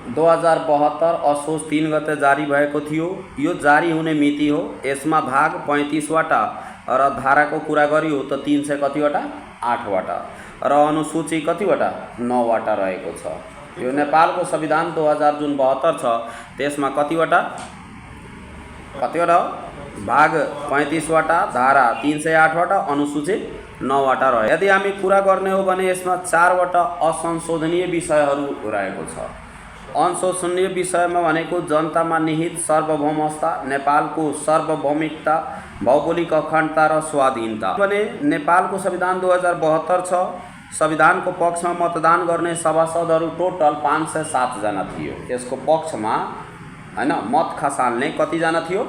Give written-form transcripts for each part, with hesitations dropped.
2072 असोज 3 गते जारी भएको थियो। यो जारी हुने मिति हो। यसमा भाग 35 वटा र धाराको कुरा गरियो त 300 कतिवटा 8 वटा र अनुसूची कतिवटा 9 वटा रहेको छ। यो नेपालको संविधान 2072 छ, त्यसमा कतिवटा भाग 35 वटा, धारा 308 वटा, अनुसूची 9 वटा रह्यो। यदि हामी कुरा गर्ने हो भने यसमा 4 वटा असंशोधनीय विषयहरू रहेको छ। असंशोधनीय विषयमा भनेको जनतामा निहित सार्वभौमता, नेपालको सार्वभौमिकता, भौगोलिक अखण्डता र स्वाधीनता। भने नेपालको संविधान 2072 छ। संविधानको पक्षमा मतदान गर्ने सभासदहरू टोटल 507 जना थियो। यसको पक्षमा हैन मत खसाल्ने कतिजना थियो?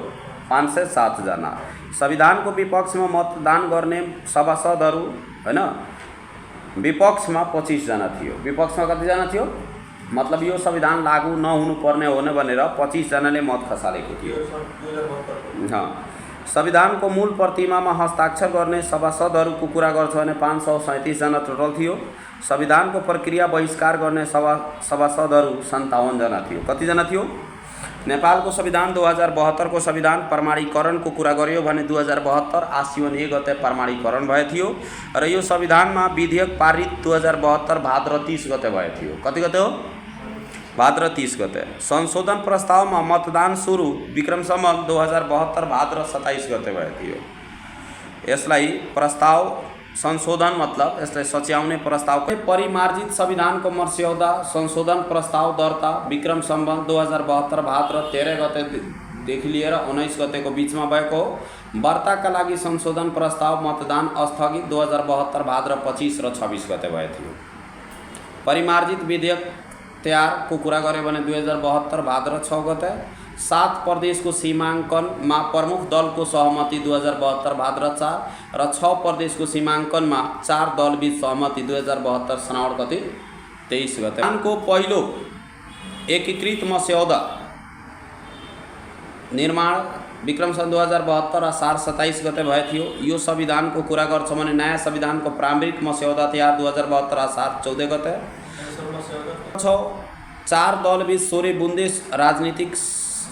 507 जना। संविधानको विपक्षमा मतदान गर्ने सभासदहरू हैन विपक्षमा 25 जना थियो। विपक्षमा कतिजना थियो? मतलब यो संविधान लागू नहुनु पर्ने हो भनेर 25 जनाले मत खसालेको थियो। संविधानको मूल प्रतिमामा हस्ताक्षर गर्ने सभासदहरूको कुरा गर्छ भने 537 जना टोटल थियो। संविधानको प्रक्रिया बहिष्कार गर्ने सभासदहरू 57 जना थियो। कतिजना थियो? नेपालको संविधान 2072 को संविधान प्रमाणीकरणको कुरा गरियो भने 2072 आश्विन 1 गते प्रमाणीकरण भएको थियो र यो संविधानमा विधेयक पारित 2072 भाद्र 30 गते भएको थियो। कति गते हो? भाद्र 30 गते। संशोधन प्रस्तावमा मतदान सुरु विक्रम सम्वत 2072 भाद्र 27 गते भएको थियो। यसलाई प्रस्ताव संशोधन मतलब यसलाई सच्याउने प्रस्ताव। परिमार्जित संविधानको मस्यौदा संशोधन प्रस्ताव दर्ता विक्रम सम्वत 2072 भाद्र 13 गतेदेखि लिएर 19 गतेको बिचमा भएको हो। वार्ताका लागि संशोधन प्रस्ताव मतदान स्थगित 2072 भाद्र 25 र 26 गते भएको थियो। परिमार्जित विधेयक तयारको कुरा गर्यो भने 2072 भाद्र 6 गते। 7 प्रदेशको सीमाङ्कनमा प्रमुख दलको सहमति 2072 भाद्र 4 र 6 प्रदेशको सीमाङ्कनमा 4 दलबीच सहमति 2072 श्रावण कति 23 गते। संविधानको पहिलो एकीकृत मस्यौदा निर्माण विक्रम सन् 2072 असार 27 गते भएको थियो। यो संविधानको कुरा गर्छ भने नयाँ संविधानको प्रारम्भिक मस्यौदा तयार 2072 असार 14 गते। 4 दलबीच 16 बुन्दे राजनीतिक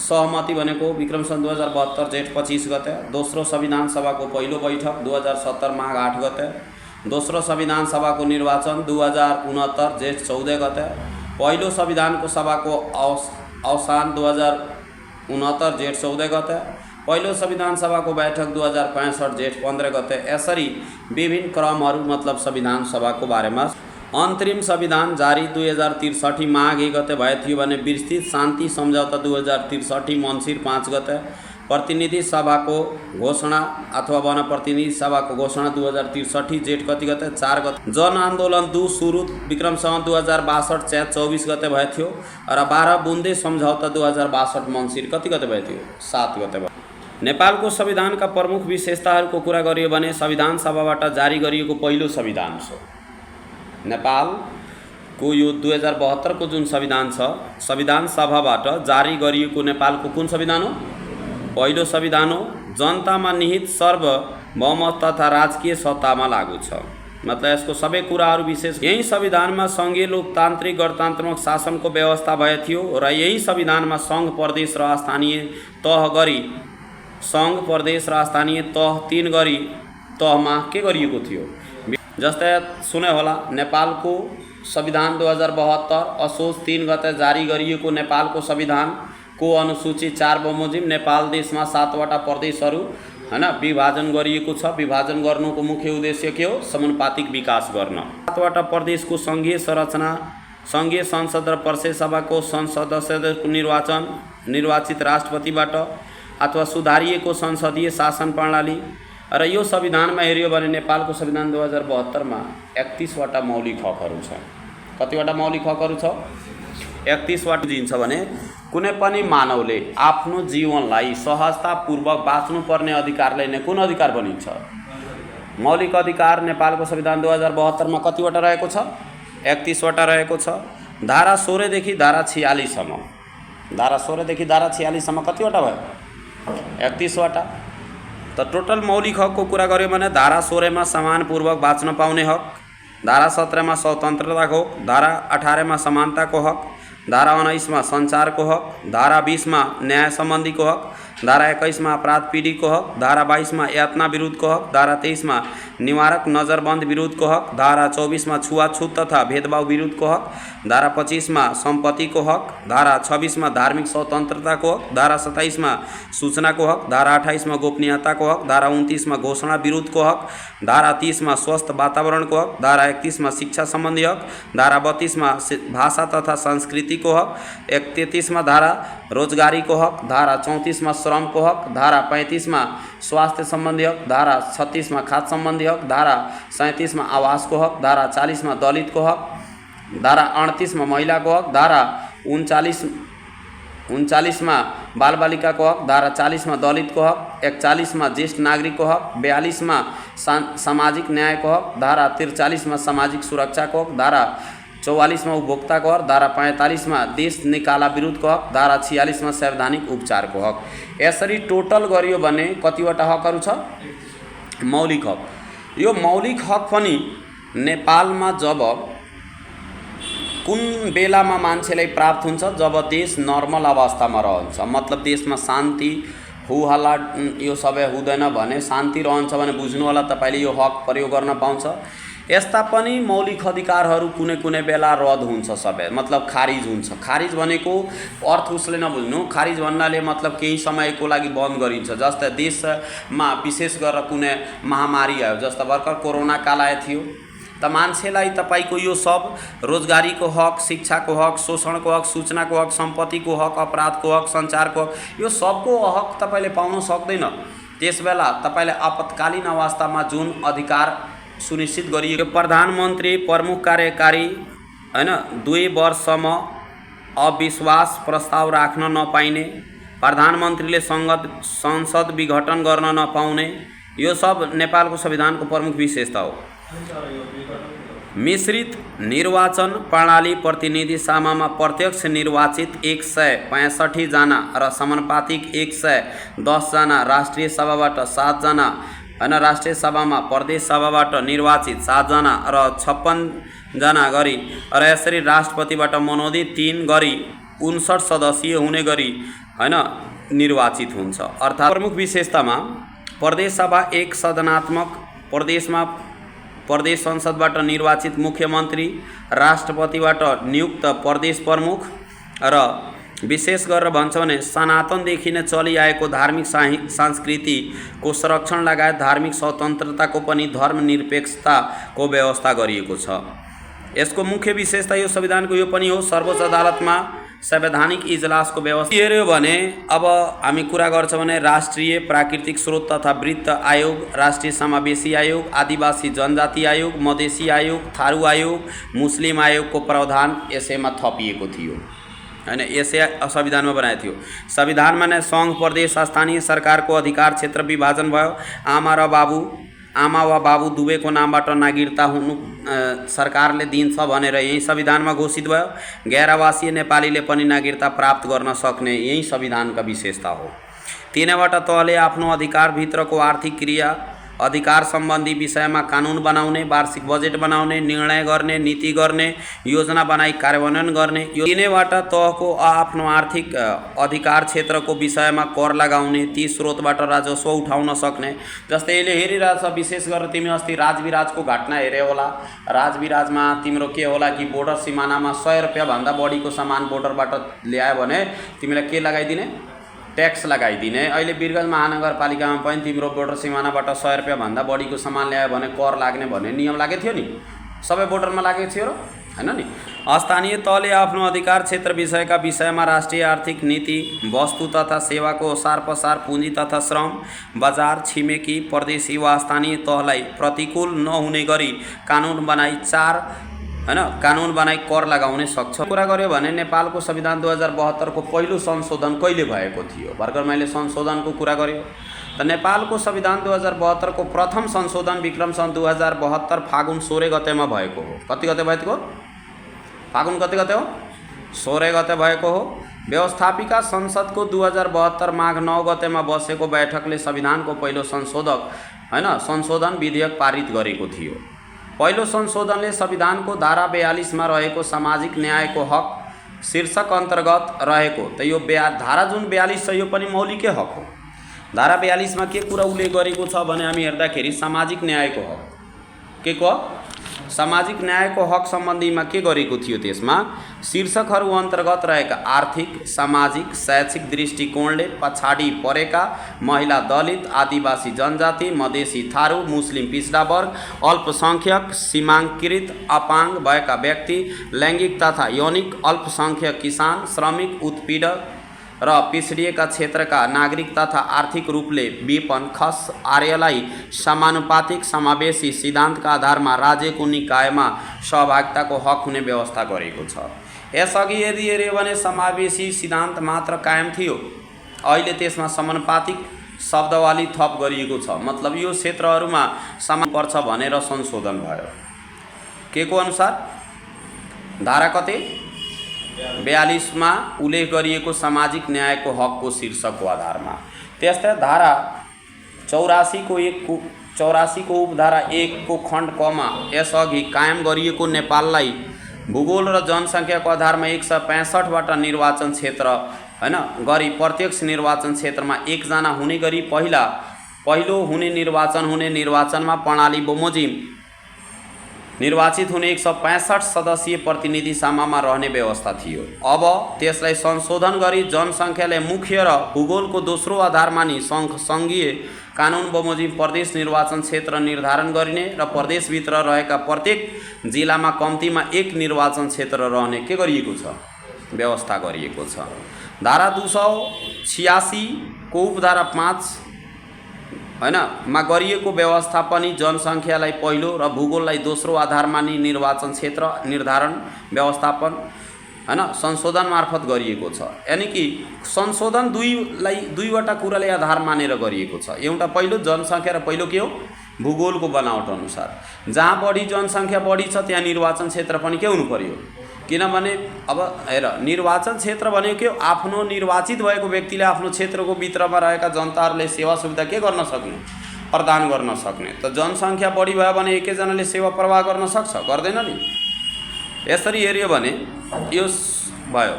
सहमति भनेको विक्रम सन् 2072 जेठ 25 गते। दोस्रो संविधान सभाको पहिलो बैठक 2070 माघ 8 गते। दोस्रो संविधान सभाको निर्वाचन 2069 जेठ 14 गते। पहिलो संविधानको सभाको अवसान 2069 जेठ 14 गते। पहिलो संविधान सभाको बैठक 2065 जेठ 15 गते। यसरी विभिन्न क्रमहरू मतलब संविधान सभाको बारेमा। अन्तरिम संविधान जारी 2063 माघ 1 गते भएको थियो भने विस्तृत शान्ति सम्झौता 2063 मङ्सिर 5 गते। प्रतिनिधि सभाको घोषणा अथवा वन प्रतिनिधि सभाको घोषणा 2063 जेठ कति गते 4 गते। जन आन्दोलन 2 सुरु विक्रम सम्वत 2062 चैत 24 गते भएको थियो र 12 बुन्दे सम्झौता 2062 मङ्सिर कति गते भएको थियो 7 गते भयो। नेपालको संविधानका प्रमुख विशेषताहरूको कुरा गरियो भने संविधान सभाबाट जारी गरिएको पहिलो संविधान हो। नेपालको यो 2072 को जुन संविधान छ, संविधान सभाबाट जारी गरिएको नेपालको कुन संविधान हो? पहिलो संविधान हो। जनतामा निहित सार्वभौमता तथा राजकीय सत्तामा लागू छ। मतलब यसको सबै कुराहरू विशेष यही संविधानमा संघीय लोकतान्त्रिक गणतन्त्रात्मक शासनको व्यवस्था भएको थियो र यही संविधानमा सङ्घ प्रदेश र स्थानीय तह गरी सङ्घ प्रदेश र स्थानीय तह 3 गरी तहमा के गरिएको थियो। जस्तै सुने होला नेपालको संविधान 2072 असोज 3 गते जारी गरिएको नेपालको संविधानको अनुसूची 4 बमोजिम नेपाल देशमा 7 वटा प्रदेशहरू हैन विभाजन गरिएको छ। विभाजन गर्नुको मुख्य उद्देश्य के हो? समानुपातिक विकास गर्न। 7 वटा प्रदेशको संघीय संरचना, संघीय संसद र प्रदेश सभाको सदस्यहरूको निर्वाचन निर्वाचित राष्ट्रपतिबाट अथवा सुधारिएको संसदीय शासन प्रणाली र यो संविधानमा हेरियो भने नेपालको संविधान 2072 मा 31 वटा मौलिक हकहरू छ। कतिवटा मौलिक हकहरू छ? 31 वटा दिन्छ भने कुनै पनि मानवले आफ्नो जीवनलाई सहजतापूर्वक बाँच्नुपर्ने अधिकारलाई नै कुन अधिकार भनिन्छ? मौलिक अधिकार नेपालको संविधान 2072 मा कतिवटा रहेको छ? 31 वटा रहेको छ। धारा 16 देखि धारा 46 सम्म, धारा 16 देखि धारा 46 सम्म कतिवटा भयो? 31 वटा। त टोटल मौलिक हकको कुरा गर्यो भने धारा 16 मा समानपूर्वक बाँच्न पाउने हक, धारा 17 मा स्वतन्त्रताको हक, धारा 18 मा समानताको हक, धारा 19 में संचार को हक, धारा 20 में न्याय संबंधी को हक, धारा 21 में अपराध पीढ़ी को हक, धारा 22 में यातना विरुद्ध को हक, धारा 23 में निवारक नजरबंद विरुद्ध को हक, धारा 24 में छुआछूत तथा भेदभाव विरुद्ध को हक, धारा 25 में संपत्ति को हक, धारा 26 में धार्मिक स्वतंत्रता को हक, धारा 27 में सूचना को हक, धारा 28 में गोपनीयता को हक, धारा 29 में घोषणा विरुद्ध को हक, धारा 30 में स्वस्थ वातावरण को हक, धारा 31 में शिक्षा संबंधी हक, धारा 32 में भाषा तथा संस्कृति को हक, 33 में धारा रोजगारी को हक, धारा 34 में श्रम को हक, धारा 35 में स्वास्थ्य संबंधी हक, धारा 36 में खाद्य संबंधी हक, धारा 37 में आवास को हक, धारा 40 में दलित को हक, धारा 38 में महिला को हक, धारा 39 में बाल बालिका को हक, धारा 40 में दलित को हक, 41 में ज्येष्ठ नागरिक को हक, 42 में सामाजिक न्याय को हक, धारा 43 में सामाजिक सुरक्षा को हक, धारा 44 में उपभोक्ता को हक, धारा 45 में देश निकाला विरुद्ध को हक, धारा 46 में संवैधानिक उपचार को हक। यसरी टोटल गरियो भने कतिवटा हकहरू छ? मौलिक हक। यो मौलिक हक पनि नेपालमा जब कुन बेलामा मान्छेलाई प्राप्त हुन्छ? जब देश नर्मल अवस्थामा रहन्छ, मतलब देशमा शान्ति हुहल्ला यो सबै हुँदैन भने, शान्ति रहन्छ भने बुझ्नु होला तपाईले यो हक प्रयोग गर्न पाउँछ। यस्ता पनि मौलिक अधिकारहरू कुनै कुनै बेला रद्द हुन्छ, सबै मतलब खारिज हुन्छ। खारिज भनेको अर्थ उसले नबुझ्नु, खारिज भन्नाले मतलब केही समयको लागि बन्द गरिन्छ। जस्तै देशमा विशेष गरेर कुनै महामारी आयो, जस्तो भर्खर कोरोना काल आएको थियो, त मान्छेलाई तपाईको यो सब रोजगारीको हक, शिक्षाको हक, शोषणको हक, सूचनाको हक, सम्पत्तिको हक, अपराधको हक, सञ्चारको हक, यो सबको हक तपाईले पाउन सक्दैन। त्यसबेला तपाईले आपतकालीन अवस्थामा जुन अधिकार सुनिश्चित गरिएको, प्रधानमन्त्री प्रमुख कार्यकारी हैन 2 वर्षसम्म अविश्वास प्रस्ताव राख्न नपाइने, प्रधानमन्त्रीले संसद विघटन गर्न नपाउने, यो सब नेपालको संविधानको प्रमुख विशेषता हो। मिश्रित निर्वाचन प्रणाली प्रतिनिधि सभामा प्रत्यक्ष निर्वाचित 165 जना र समानुपातिक 110 जना, राष्ट्रिय सभाबाट 7 जना हैन, राष्ट्रिय सभामा प्रदेश सभाबाट निर्वाचित 7 जना र 56 जना गरी र यसरी राष्ट्रपतिबाट मनोनित 3 गरी 59 सदस्यीय हुने गरी हैन निर्वाचित हुन्छ। अर्थात् प्रमुख विशेषतामा प्रदेश सभा एक सदनात्मक, प्रदेशमा प्रदेश संसदबाट निर्वाचित मुख्यमन्त्री, राष्ट्रपतिबाट नियुक्त प्रदेश प्रमुख र विशेष गरेर भन्छ भने सनातनदेखि नै चलिआएको धार्मिक संस्कृतिको संरक्षण लगायत धार्मिक स्वतन्त्रताको पनि धर्मनिरपेक्षताको व्यवस्था गरिएको छ। यसको मुख्य विशेषता यो संविधानको यो पनि हो, सर्वोच्च अदालतमा संवैधानिक इजलासको व्यवस्था हेर्यो भने अब हामी कुरा गर्छौं भने राष्ट्रिय प्राकृतिक स्रोत तथा वित्त आयोग, राष्ट्रिय समावेशी आयोग, आदिवासी जनजाति आयोग, मधेसी आयोग, थारू आयोग, मुस्लिम आयोगको प्रावधान यसैमा थपिएको थियो हैन, यसै संविधानमा बनाएको थियो। संविधानमा नै संघ, प्रदेश, स्थानीय सरकारको अधिकार क्षेत्र विभाजन भयो। आमा वा बाबु दुवैको नामबाट नागरिकता हुनु सरकारले दिन्छ भनेर यही संविधानमा घोषित भयो। गैर आवासीय नेपालीले पनि नागरिकता प्राप्त गर्न सक्ने यही संविधानका विशेषता हो। तीनवटा तहले आफ्नो अधिकारभित्रको आर्थिक क्रिया, अधिकार सम्बन्धी विषयमा कानुन बनाउने, वार्षिक बजेट बनाउने, निर्णय गर्ने, नीति गर्ने, योजना बनाई कार्यान्वयन गर्ने। यो तीनैवटा तहको आफ्नो आर्थिक अधिकार क्षेत्रको विषयमा कर लगाउने, ती स्रोतबाट राजस्व उठाउन सक्ने। जस्तै यसले हेरिरहेछ, विशेष गरेर तिमी अस्ति राजविराजको घटना हेरे होला। राजविराजमा तिम्रो के होला कि बोर्डर सिमानामा 100 रुपैयाँ भन्दा बढीको सामान बोर्डरबाट ल्यायो भने तिमीलाई के लगाइदिने? ट्याक्स लगाइदिने। अहिले वीरगञ्ज महानगरपालिकामा पनि तिम्रो बोर्डर सिमानाबाट 100 रुपैयाँ भन्दा बढीको सामान ल्यायो भने कर लाग्ने भन्ने नियम लागेको थियो नि, सबै बोर्डरमा लागेको थियो र हैन नि। स्थानीय तहले आफ्नो अधिकार क्षेत्र विषयका विषयमा राष्ट्रिय आर्थिक नीति, वस्तु तथा सेवाको ओसार पसार, पुँजी तथा श्रम बजार, छिमेकी प्रदेशी वा स्थानीय तहलाई प्रतिकूल नहुने गरी कानुन बनाई कानुन बनाई कर लगाउने सक्छ। कुरा गर्यो भने नेपालको संविधान 2072 को पहिलो संशोधन कहिले भएको थियो? भर्खर मैले संशोधनको कुरा गर्यो त नेपालको संविधान 2072 को प्रथम संशोधन विक्रम सन् 2072 फागुन 16 गतेमा भएको हो। कति गते भएको? फागुन कति गते हो? 16 गते भएको हो। व्यवस्थापिका संसदको 2072 माघ 9 गतेमा बसेको बैठकले संविधानको पहिलो संशोधन विधेयक पारित गरेको थियो। पहिलो संशोधनले संविधानको धारा 42 मा रहेको सामाजिक न्यायको हक शीर्षक अन्तर्गत रहेको त यो धारा जुन 42 छ यो पनि मौलिकै हक हो। धारा 42 मा के कुरा उल्लेख गरेको छ भने हामी हेर्दाखेरि सामाजिक न्यायको हक, के को सामाजिक न्यायको हक सम्बन्धीमा के गरेको थियो त्यसमा शीर्षकहरू अन्तर्गत रहेका आर्थिक, सामाजिक, शैक्षिक दृष्टिकोणले पछाडि परेका महिला, दलित, आदिवासी जनजाति, मधेसी थारू, मुस्लिम पिछडा वर्ग, अल्पसंख्यक, सीमाङ्कृत, अपाङ्ग भएका व्यक्ति, लैङ्गिक तथा यौनिक अल्पसंख्यक, किसान, श्रमिक, उत्पीडक र पिछडिएका क्षेत्रका नागरिक तथा आर्थिक रूपले विपन्न खस आर्यलाई समानुपातिक समावेशी सिद्धान्तका आधारमा राज्यको निकायमा सहभागिताको हक हुने व्यवस्था गरेको छ। यसअघि यदि हेऱ्यो भने समावेशी सिद्धान्त मात्र कायम थियो, अहिले त्यसमा समानुपातिक शब्दावली थप गरिएको छ। मतलब यो क्षेत्रहरूमा समान पर्छ भनेर संशोधन भयो। के को अनुसार धारा कति 42 मा उल्लेख गरिएको सामाजिक न्यायको हकको शीर्षकको आधारमा। त्यस्तै धारा 84 को उपधारा 1 को खण्ड क मा यसअघि कायम गरिएको नेपाललाई भूगोल र जनसङ्ख्याको आधारमा 165 वटा निर्वाचन क्षेत्र हैन गरी प्रत्यक्ष निर्वाचन क्षेत्रमा एकजना हुने गरी पहिलो हुने निर्वाचनमा प्रणाली बमोजिम निर्वाचित हुने 165 सदस्यीय प्रतिनिधि सभामा रहने व्यवस्था थियो। अब त्यसलाई संशोधन गरी जनसङ्ख्याले मुख्य र भूगोलको दोस्रो आधार मानि सङ्घीय कानुन बमोजिम प्रदेश निर्वाचन क्षेत्र निर्धारण गरिने र प्रदेशभित्र रहेका प्रत्येक जिल्लामा कम्तीमा एक निर्वाचन क्षेत्र रहने के गरिएको छ व्यवस्था गरिएको छ। धारा 286 को उपधारा 5 हैन मा गरिएको व्यवस्था पनि जनसङ्ख्यालाई पहिलो र भूगोललाई दोस्रो आधार मानि निर्वाचन क्षेत्र निर्धारण व्यवस्थापन हैन संशोधन मार्फत गरिएको छ। यानी कि संशोधन दुईवटा कुराले आधार मानेर गरिएको छ। एउटा पहिलो जनसङ्ख्या र पहिलो के हो भूगोलको बनावट अनुसार जहाँ बढी जनसङ्ख्या बढी छ त्यहाँ निर्वाचन क्षेत्र पनि के हुनु पर्यो। किनभने अब हेर निर्वाचन क्षेत्र भनेको के आफ्नो निर्वाचित भएको व्यक्तिले आफ्नो क्षेत्रको भित्रमा रहेका जनताहरूले सेवा सुविधा के गर्न सक्ने प्रदान गर्न सक्ने। त जनसङ्ख्या बढी भयो भने एकैजनाले सेवा प्रवाह गर्न सक्छ गर्दैन नि। यसरी हेर्यो भने यो भयो।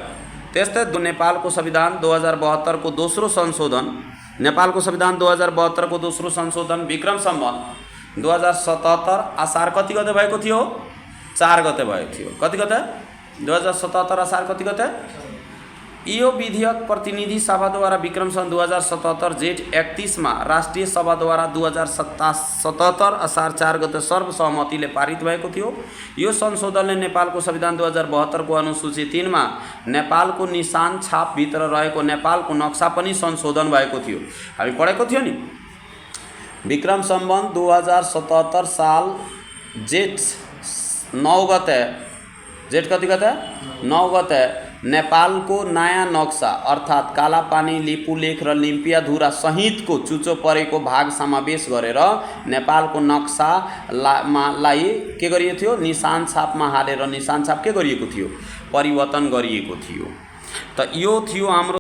त्यस्तै नेपालको संविधान 2072 को दोस्रो संशोधन नेपालको संविधान 2072 को दोस्रो संशोधन विक्रम सम्वत 2077 असार कति गते भएको थियो 4 गते भएको थियो। कति गते 2077 असार कति गते। यो विधेयक प्रतिनिधि सभाद्वारा विक्रम सन् 2077 जेठ 31 मा राष्ट्रिय सभाद्वारा 2077 असार 4 गते सर्वसहमतिले पारित भएको थियो। यो संशोधनले नेपालको संविधान 2072 को अनुसूची 3 मा नेपालको निशान छाप भित्र रहेको नेपालको नक्सा पनि संशोधन भएको थियो। हामी पढेको थियो नि विक्रम सम्वत 2077 साल जेठ 9 गते जेठ कति गते 9 गते नेपालको नयाँ नक्सा अर्थात् कालापानी, लिपुलेख र लिम्पियाधुरा सहितको चुचो परेको भाग समावेश गरेर नेपालको नक्सालाई के गरिएको थियो निशान छापमा हालेर निशान छाप के गरिएको थियो परिवर्तन गरिएको थियो। त यो थियो हाम्रो